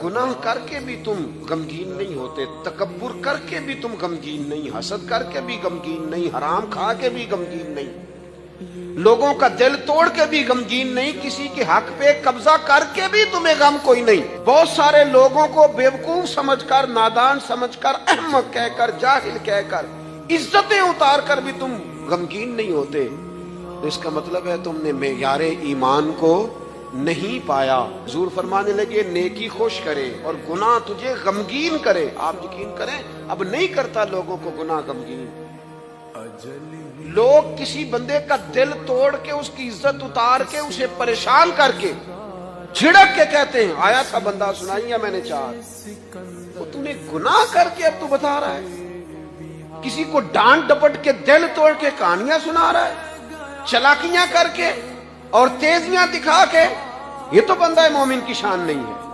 गुनाह करके भी तुम गमगीन नहीं होते, तकब्बुर करके भी तुम गमगीन नहीं, हसद करके भी गमगीन नहीं, हराम खा के भी गमगीन नहीं, लोगों का दिल तोड़ के भी गमगीन नहीं, किसी के हक पे कब्जा करके भी तुम्हें गम कोई नहीं। बहुत सारे लोगों को बेवकूफ समझकर, नादान समझकर, अहमक कहकर, जाहिल कहकर, इज्जतें उतार कर भी तुम गमगीन नहीं होते। इसका मतलब है तुमने मेयारे ईमान को नहीं पाया। हुजूर फरमाने लगे नेकी खुश करे और गुनाह तुझे गमगीन करे। आप यकीन करें अब नहीं करता लोगों को गुनाह गमगीन। लोग किसी बंदे का दिल तोड़ के, उसकी इज्जत उतार के, उसे परेशान करके, झिड़क के कहते हैं आया था बंदा सुनाइया मैंने चार, वो तूने गुनाह करके अब तू बता रहा है। किसी को डांट डपट के दिल तोड़ के कहानियां सुना रहा है, चलाकियां करके और तेजियां दिखा के। ये तो बंदा मोमिन की शान नहीं है।